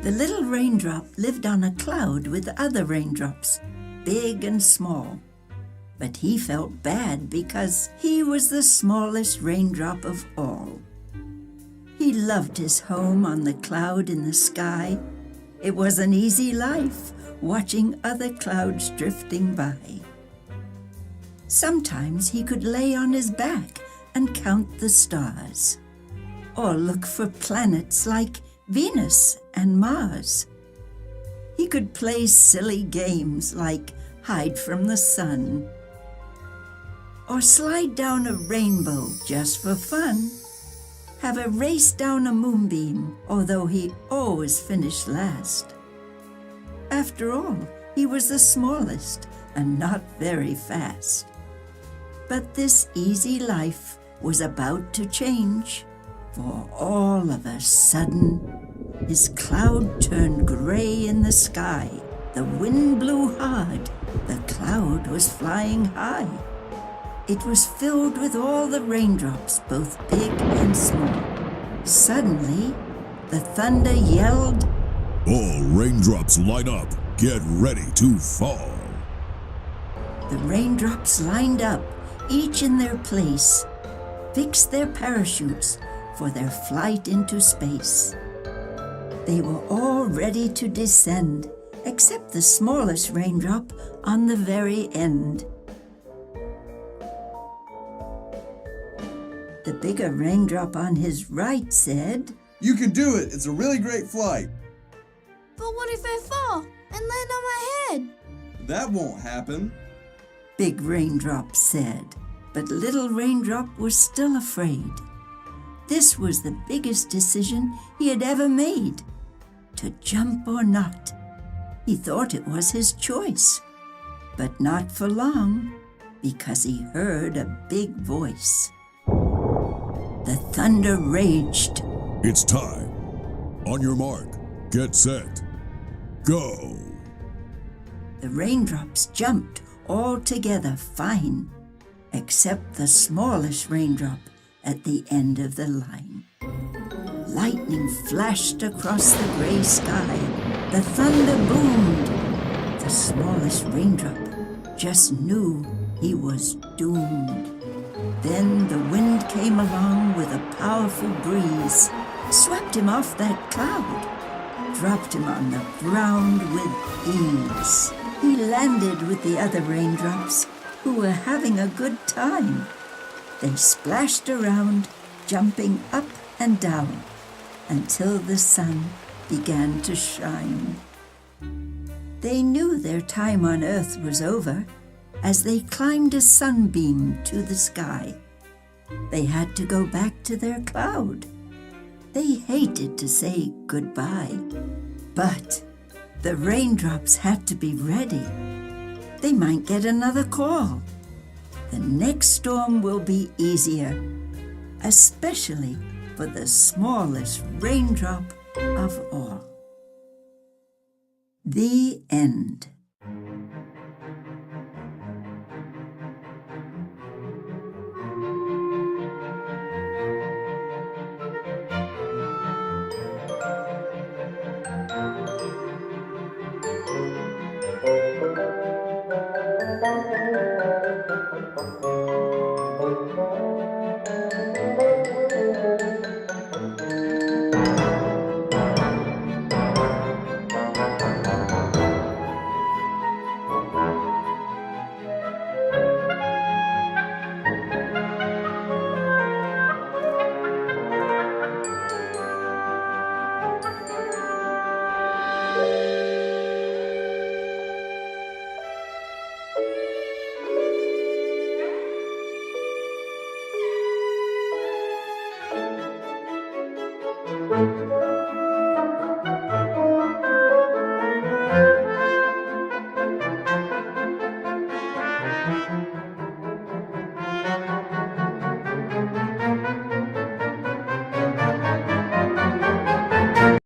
The little raindrop lived on a cloud with other raindrops, big and small. But he felt bad because he was the smallest raindrop of all. He loved his home on the cloud in the sky. It was an easy life, watching other clouds drifting by. Sometimes he could lay on his back and count the stars, or look for planets like Venus and Mars. He could play silly games like hide from the sun, or slide down a rainbow just for fun, have a race down a moonbeam, although he always finished last. After all, he was the smallest and not very fast. But this easy life was about to change, for all of a sudden, his cloud turned gray in the sky. The wind blew hard. The cloud was flying high. It was filled with all the raindrops, both big and small. Suddenly, the thunder yelled, "All raindrops line up. Get ready to fall." The raindrops lined up, each in their place, fixed their parachutes for their flight into space. They were all ready to descend, except the smallest raindrop on the very end. The bigger raindrop on his right said, "You can do it. It's a really great flight." "But what if I fall and land on my head?" "That won't happen." Big Raindrop said, but Little Raindrop was still afraid. This was the biggest decision he had ever made, to jump or not. He thought it was his choice, but not for long, because he heard a big voice. The thunder raged. It's time. On your mark, get set, go. The raindrops jumped all together fine, except the smallest raindrop at the end of the line. Lightning flashed across the gray sky. The thunder boomed. The smallest raindrop just knew he was doomed. Then the wind came along with a powerful breeze, swept him off that cloud, dropped him on the ground with ease. He landed with the other raindrops, who were having a good time. They splashed around, jumping up and down, until the sun began to shine. They knew their time on Earth was over as they climbed a sunbeam to the sky. They had to go back to their cloud. They hated to say goodbye, but the raindrops had to be ready. They might get another call. The next storm will be easier, especially for the smallest raindrop of all. The end.